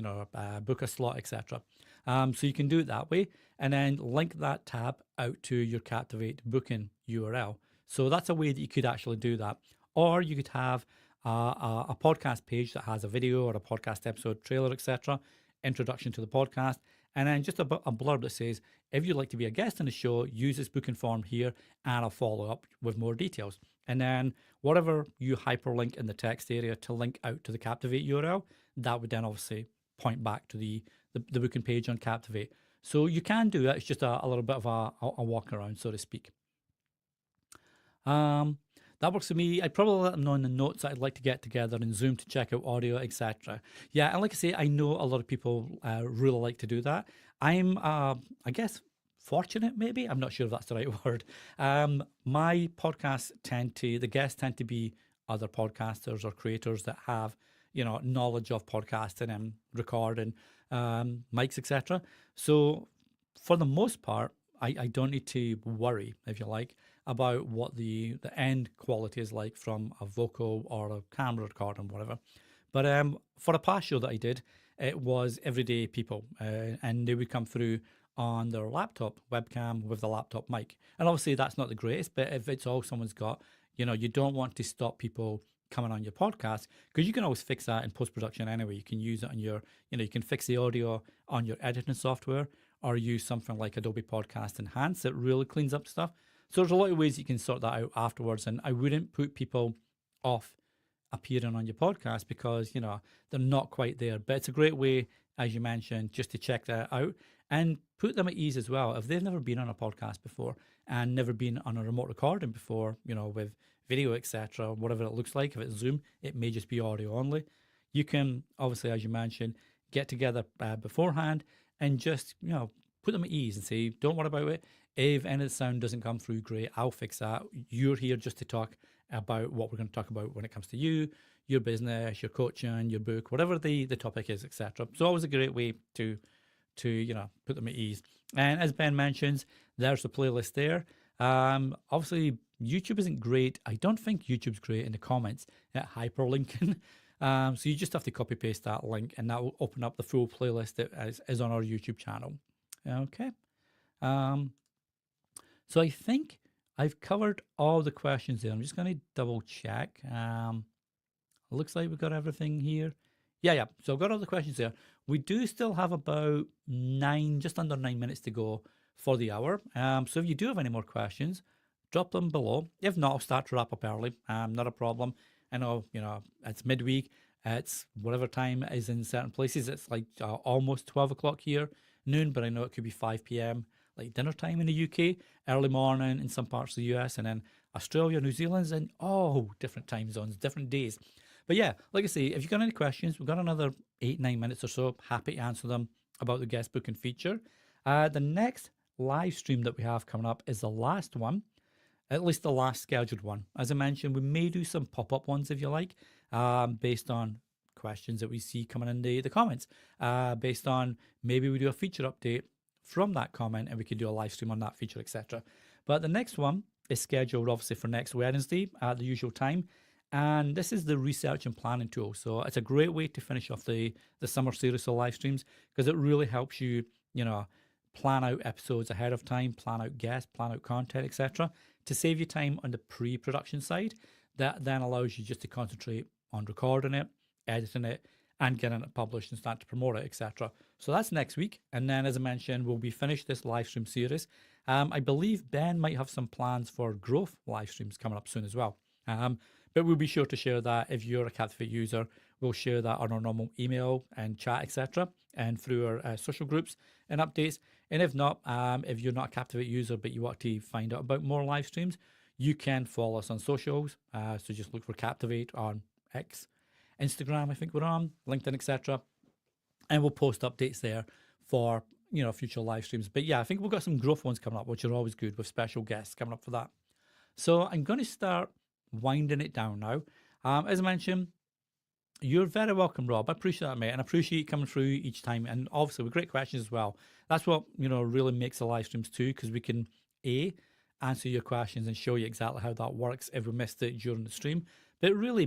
book a slot, etc. So you can do it that way, and then link that tab out to your Captivate booking URL. So that's a way that you could actually do that. Or you could have a podcast page that has a video or a podcast episode trailer, etc., introduction to the podcast, and then just a blurb that says, if you'd like to be a guest on the show, use this booking form here, and I'll follow up with more details. And then whatever you hyperlink in the text area to link out to the Captivate URL, that would then obviously point back to the booking page on Captivate. So you can do it. It's just a little bit of a walk around, so to speak. That works for me. I'd probably let them know in the notes that I'd like to get together in Zoom to check out audio, etc. Yeah, and like I say, I know a lot of people really like to do that. I'm, I guess, fortunate maybe. I'm not sure if that's the right word. My podcasts the guests tend to be other podcasters or creators that have, knowledge of podcasting and recording, mics, etc. So for the most part, I don't need to worry, if you like, about what the end quality is like from a vocal or a camera recording, whatever. But for a past show that I did, it was everyday people, and they would come through on their laptop webcam with the laptop mic. And obviously that's not the greatest, but if it's all someone's got, you don't want to stop people coming on your podcast, because you can always fix that in post-production anyway. You can use it on your, you can fix the audio on your editing software, or use something like Adobe Podcast Enhance that really cleans up stuff. So there's a lot of ways you can sort that out afterwards. And I wouldn't put people off appearing on your podcast because, they're not quite there. But it's a great way, as you mentioned, just to check that out and put them at ease as well. If they've never been on a podcast before and never been on a remote recording before, with video, etc., whatever it looks like. If it's Zoom, it may just be audio only. You can, obviously, as you mentioned, get together beforehand and just, put them at ease and say, don't worry about it. If any of the sound doesn't come through, great, I'll fix that. You're here just to talk about what we're going to talk about when it comes to you, your business, your coaching, your book, whatever the topic is, etc. So always a great way to to, put them at ease. And as Ben mentions, there's the playlist there. Obviously, YouTube isn't great. I don't think YouTube's great in the comments at hyperlinking. So you just have to copy paste that link and that will open up the full playlist that is on our YouTube channel. Okay. So I think I've covered all the questions there. I'm just going to double check. Looks like we've got everything here. Yeah. So I've got all the questions there. We do still have about just under 9 minutes to go for the hour. So if you do have any more questions, drop them below. If not, I'll start to wrap up early. Not a problem. I know, it's midweek. It's whatever time it is in certain places. It's like almost 12 o'clock here, noon, but I know it could be 5 p.m. like dinner time in the UK, early morning in some parts of the US, and then Australia, New Zealand's in different time zones, different days. But yeah, like I say, if you've got any questions, we've got another 8-9 minutes or so. Happy to answer them about the guest booking feature. The next live stream that we have coming up is the last one, at least the last scheduled one. As I mentioned, we may do some pop-up ones if you like, based on questions that we see coming in the comments, based on maybe we do a feature update from that comment and we could do a live stream on that feature, etc. But the next one is scheduled obviously for next Wednesday at the usual time. And this is the research and planning tool. So it's a great way to finish off the summer series of live streams because it really helps you, plan out episodes ahead of time, plan out guests, plan out content, etc. to save you time on the pre-production side. That then allows you just to concentrate on recording it, editing it, and getting it published and start to promote it, etc. So that's next week. And then, as I mentioned, we'll be finished this live stream series. I believe Ben might have some plans for growth live streams coming up soon as well. But we'll be sure to share that. If you're a Captivate user, we'll share that on our normal email and chat, etc., and through our social groups and updates. And if not, if you're not a Captivate user but you want to find out about more live streams, you can follow us on socials. So just look for Captivate on X, Instagram, I think we're on, LinkedIn, etc. And we'll post updates there for future live streams. But yeah, I think we've got some growth ones coming up, which are always good with special guests coming up for that. So I'm going to start winding it down now. As I mentioned, you're very welcome, Rob. I appreciate that, mate, and I appreciate you coming through each time. And obviously, with great questions as well. That's what really makes the live streams too, because we can answer your questions and show you exactly how that works if we missed it during the stream. But really,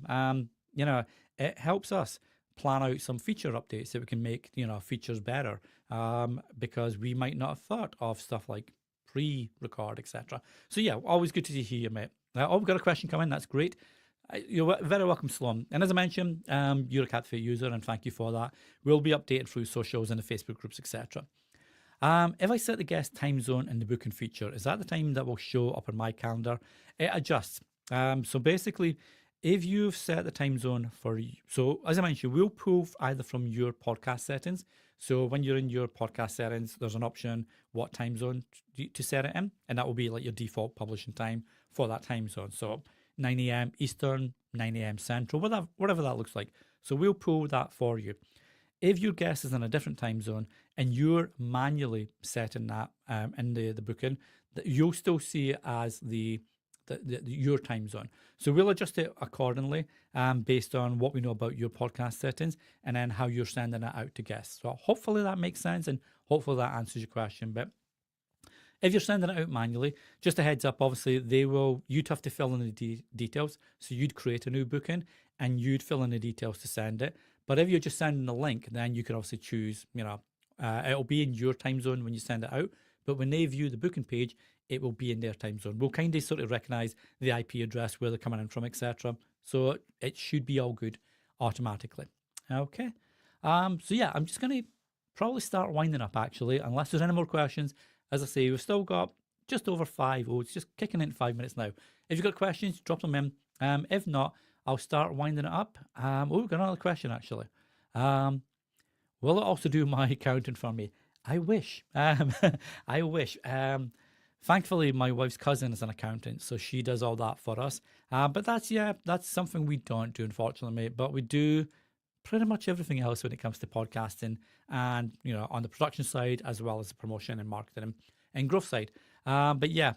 it helps us plan out some feature updates that we can make features better, because we might not have thought of stuff like pre-record, etc. So yeah, always good to hear you, mate. We've got a question coming. That's great. You're very welcome, Sloan. And as I mentioned, you're a Captivate user, and thank you for that. We'll be updated through socials and the Facebook groups, etc. If I set the guest time zone in the booking feature, is that the time that will show up on my calendar? It adjusts. So basically, if you've set the time zone so as I mentioned, we'll pull either from your podcast settings. So when you're in your podcast settings, there's an option what time zone to set it in, and that will be like your default publishing time for that time zone. So 9 a.m. Eastern, 9 a.m. Central, whatever that looks like. So we'll pull that for you. If your guest is in a different time zone and you're manually setting that in the booking, you'll still see it as your time zone. So we'll adjust it accordingly based on what we know about your podcast settings and then how you're sending it out to guests. So hopefully that makes sense and hopefully that answers your question. But if you're sending it out manually, just a heads up, obviously you'd have to fill in the details. So you'd create a new booking and you'd fill in the details to send it. But if you're just sending the link, then you can obviously choose, it'll be in your time zone when you send it out. But when they view the booking page, it will be in their time zone. We'll kind of sort of recognize the IP address, where they're coming in from, etc. So it should be all good automatically. Okay. So yeah, I'm just going to probably start winding up actually, unless there's any more questions. As I say, we've still got just over 5. It's just kicking in 5 minutes now. If you've got questions, drop them in. If not, I'll start winding it up. We've got another question actually. Will it also do my accounting for me? I wish. I wish. Thankfully, my wife's cousin is an accountant, so she does all that for us. But that's something we don't do, unfortunately, mate. But we do pretty much everything else when it comes to podcasting and, on the production side, as well as the promotion and marketing and growth side. But yeah,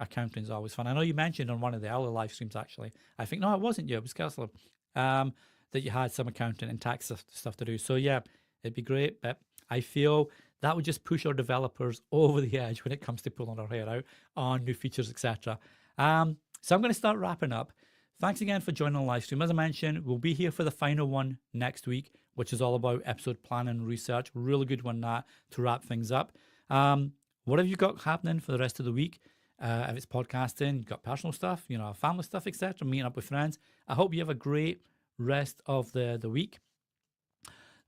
accounting is always fun. I know you mentioned on one of the early live streams, actually, I think, no, it wasn't you, it was Kessler, that you had some accounting and tax stuff to do. So yeah, it'd be great. But I feel that would just push our developers over the edge when it comes to pulling our hair out on new features, etc. So I'm going to start wrapping up. Thanks again for joining the live stream. As I mentioned, we'll be here for the final one next week, which is all about episode planning and research. Really good one that to wrap things up. What have you got happening for the rest of the week? If it's podcasting, you've got personal stuff, family stuff, etc., meeting up with friends. I hope you have a great rest of the week.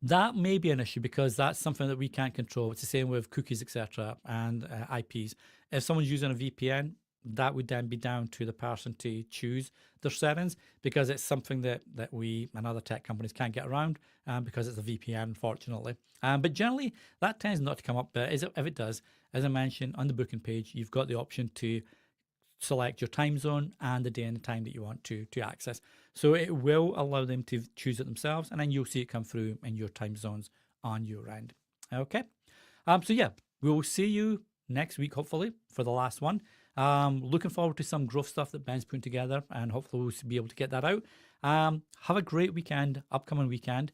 That may be an issue because that's something that we can't control. It's the same with cookies, etc., and IPs. If someone's using a VPN, that would then be down to the person to choose their settings, because it's something that we and other tech companies can't get around because it's a VPN, unfortunately. But generally, that tends not to come up. But if it does, as I mentioned on the booking page, you've got the option to select your time zone and the day and the time that you want to access. So it will allow them to choose it themselves, and then you'll see it come through in your time zones on your end. Okay. So yeah, we will see you next week, hopefully, for the last one. Looking forward to some growth stuff that Ben's putting together, and hopefully we'll be able to get that out. Have a great weekend, upcoming weekend.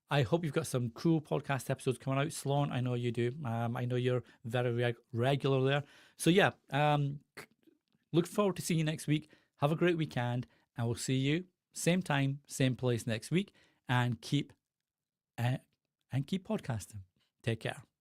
I hope you've got some cool podcast episodes coming out. Sloan, I know you do. I know you're very regular there. So yeah, look forward to seeing you next week. Have a great weekend, and we'll see you same time, same place next week. And keep podcasting. Take care.